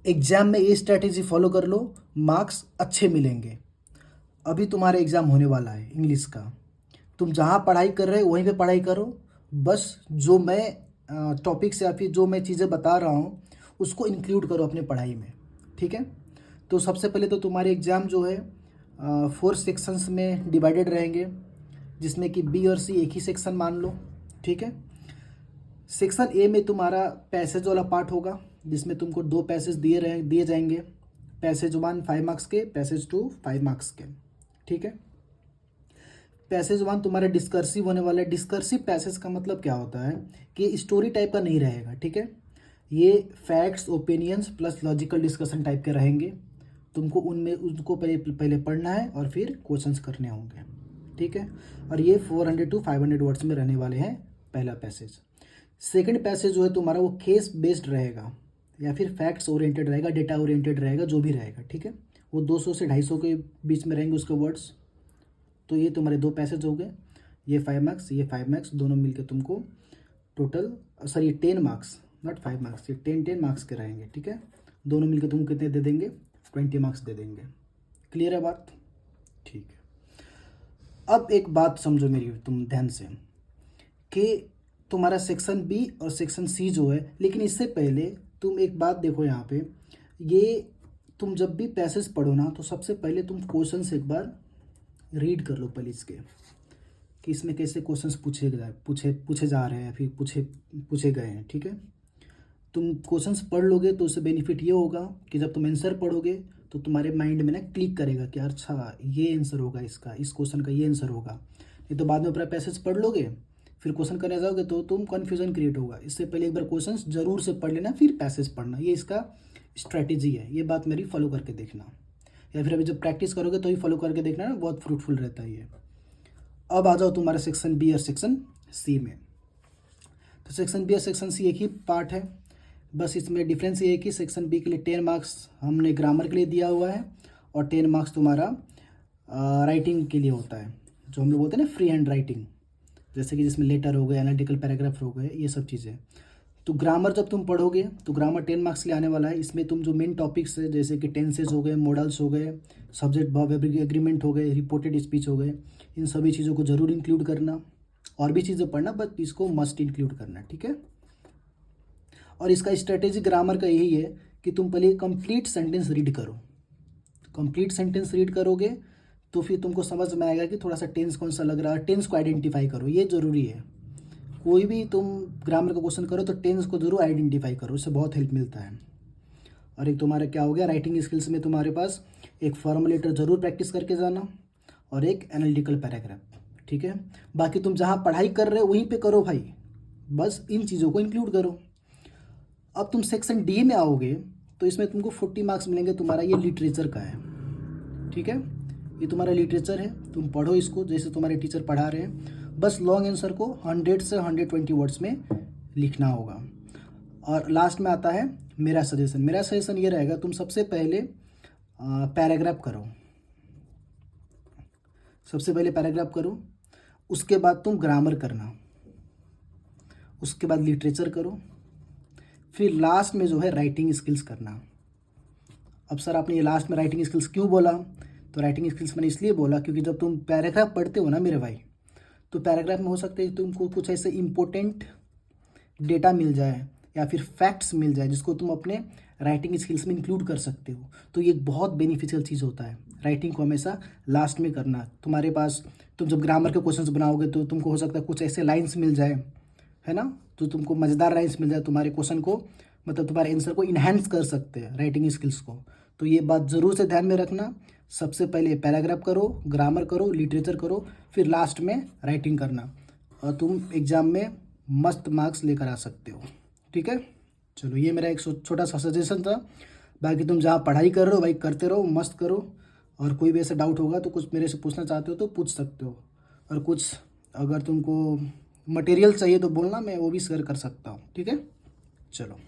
Exam में ये strategy follow कर लो, मार्क्स अच्छे मिलेंगे। अभी तुम्हारा एग्ज़ाम होने वाला है इंग्लिश का, तुम जहाँ पढ़ाई कर रहे हो वहीं पे पढ़ाई करो। बस जो मैं टॉपिक्स या फिर जो मैं चीज़ें बता रहा हूँ उसको इंक्लूड करो अपने पढ़ाई में, ठीक है। तो सबसे पहले तो तुम्हारे एग्ज़ाम जो है 4 सेक्शंस में डिवाइडेड रहेंगे, जिसमें कि बी और सी एक ही सेक्शन मान लो, ठीक है। सेक्शन ए में तुम्हारा पैसेज वाला पार्ट होगा, जिसमें तुमको 2 पैसेज दिए जाएंगे। पैसेज 1 5 मार्क्स के, पैसेज 2 5 मार्क्स के, ठीक है। पैसेज 1 तुम्हारा डिस्कर्सिव होने वाला है। डिस्कर्सिव पैसेज का मतलब क्या होता है कि स्टोरी टाइप का नहीं रहेगा, ठीक है। ये facts, opinions plus logical discussion type के रहेंगे। तुमको उनमें उनको पहले पढ़ना है और फिर क्वेश्चंस करने होंगे, ठीक है। और ये 400 to 500 वर्ड्स में रहने वाले हैं पहला पैसेज। सेकंड पैसेज जो है तुम्हारा वो केस बेस्ड रहेगा या फिर फैक्ट्स ओरिएंटेड रहेगा, डेटा ओरिएंटेड रहेगा, जो भी रहेगा, ठीक है। वो 200 से 250 के बीच में रहेंगे उसके वर्ड्स। तो ये तुम्हारे 2 पैसेज हो गए, ये 5 मार्क्स, ये 5 मार्क्स, दोनों मिलके तुमको टोटल ये 10 मार्क्स, नॉट 5 मार्क्स, ये 10 मार्क्स के रहेंगे, ठीक है। दोनों मिलके तुमको कितने दे देंगे, 20 मार्क्स दे देंगे। क्लियर है बात? ठीक है। अब एक बात समझो मेरी तुम ध्यान से, कि तुम्हारा सेक्शन बी और सेक्शन सी जो है, लेकिन इससे पहले तुम एक बात देखो यहाँ पे, ये तुम जब भी पैसेज पढ़ो ना तो सबसे पहले तुम क्वेश्चंस एक बार रीड कर लो पहले इसके, कि इसमें कैसे क्वेश्चंस पूछे जा रहे हैं, फिर पूछे गए हैं, ठीक है। तुम क्वेश्चंस पढ़ लोगे तो उससे बेनिफिट ये होगा कि जब तुम आंसर पढ़ोगे तो तुम्हारे माइंड में ना क्लिक करेगा कि अच्छा ये आंसर होगा इसका, इस क्वेश्चन का ये आंसर होगा। नहीं तो बाद में पूरा पैसेज पढ़ लोगे, फिर क्वेश्चन करने जाओगे तो तुम कन्फ्यूजन क्रिएट होगा। इससे पहले एक बार क्वेश्चंस जरूर से पढ़ लेना, फिर पैसेज पढ़ना। ये इसका स्ट्रैटेजी है, ये बात मेरी फॉलो करके देखना, या फिर अभी जब प्रैक्टिस करोगे तो ही फॉलो करके देखना ना, बहुत फ्रूटफुल रहता है ये। अब आ जाओ तुम्हारे सेक्शन बी और सेक्शन सी में। तो सेक्शन बी और सेक्शन सी एक ही पार्ट है, बस इसमें डिफरेंस ये है कि सेक्शन बी के लिए 10 मार्क्स हमने ग्रामर के लिए दिया हुआ है और 10 मार्क्स तुम्हारा राइटिंग के लिए होता है, जो हम लोग बोलते हैं ना फ्री हैंड राइटिंग, जैसे कि जिसमें लेटर हो गए, एनालिटिकल पैराग्राफ हो गए, ये सब चीज़ें। तो ग्रामर जब तुम पढ़ोगे तो ग्रामर 10 मार्क्स के लिए आने वाला है। इसमें तुम जो मेन टॉपिक्स है जैसे कि टेंसेज हो गए, मॉडल्स हो गए, सब्जेक्ट वर्ब एग्रीमेंट हो गए, रिपोर्टेड स्पीच हो गए, इन सभी चीज़ों को जरूर इंक्लूड करना। और भी चीज़ें पढ़ना, बट इसको मस्ट इंक्लूड करना, ठीक है। और इसका स्ट्रेटेजी ग्रामर का यही है कि तुम पहले कंप्लीट सेंटेंस रीड करो। कंप्लीट सेंटेंस रीड करोगे तो फिर तुमको समझ में आएगा कि थोड़ा सा टेंस कौन सा लग रहा है। टेंस को आइडेंटिफाई करो, ये ज़रूरी है। कोई भी तुम ग्रामर का क्वेश्चन करो तो टेंस को जरूर आइडेंटिफाई करो, उससे बहुत हेल्प मिलता है। और एक तुम्हारा क्या हो गया, राइटिंग स्किल्स में तुम्हारे पास एक फॉर्मुलेटर जरूर प्रैक्टिस करके जाना और एक एनालिटिकल पैराग्राफ, ठीक है। बाकी तुम जहाँ पढ़ाई कर रहे हो वहीं पे करो भाई, बस इन चीज़ों को इंक्लूड करो। अब तुम सेक्शन डी में आओगे तो इसमें तुमको 40 मार्क्स मिलेंगे, तुम्हारा ये लिटरेचर का है, ठीक है। ये तुम्हारा लिटरेचर है, तुम पढ़ो इसको जैसे तुम्हारे टीचर पढ़ा रहे हैं। बस लॉन्ग आंसर को 100 से 120 वर्ड्स में लिखना होगा। और लास्ट में आता है मेरा सजेशन। मेरा सजेशन ये रहेगा, तुम सबसे पहले पैराग्राफ करो, सबसे पहले पैराग्राफ करो, उसके बाद तुम ग्रामर करना, उसके बाद लिटरेचर करो, फिर लास्ट में जो है राइटिंग स्किल्स करना। अब सर आपने ये लास्ट में राइटिंग स्किल्स क्यों बोला? तो राइटिंग स्किल्स मैंने इसलिए बोला क्योंकि जब तुम पैराग्राफ पढ़ते हो ना मेरे भाई, तो पैराग्राफ में हो सकता है तुमको कुछ ऐसे इंपॉर्टेंट डेटा मिल जाए या फिर फैक्ट्स मिल जाए जिसको तुम अपने राइटिंग स्किल्स में इंक्लूड कर सकते हो। तो ये एक बहुत बेनिफिशियल चीज़ होता है। राइटिंग को हमेशा लास्ट में करना। तुम्हारे पास तुम जब ग्रामर के क्वेश्चंस बनाओगे तो तुमको हो सकता है कुछ ऐसे लाइन्स मिल जाए, है ना, तो तुमको मज़ेदार लाइन्स मिल जाए, तुम्हारे क्वेश्चन को मतलब तुम्हारे आंसर को इन्हांस कर सकते हैं राइटिंग स्किल्स को। तो ये बात ज़रूर से ध्यान में रखना। सबसे पहले पैराग्राफ करो, ग्रामर करो, लिटरेचर करो, फिर लास्ट में राइटिंग करना, और तुम एग्ज़ाम में मस्त मार्क्स लेकर आ सकते हो, ठीक है। चलो ये मेरा एक छोटा सा सजेशन था। बाकी तुम जहाँ पढ़ाई कर रहे हो भाई करते रहो, मस्त करो। और कोई भी ऐसा डाउट होगा तो कुछ मेरे से पूछना चाहते हो तो पूछ सकते हो। और कुछ अगर तुमको मटेरियल चाहिए तो बोलना, मैं वो भी शेयर कर सकता हूँ, ठीक है। चलो।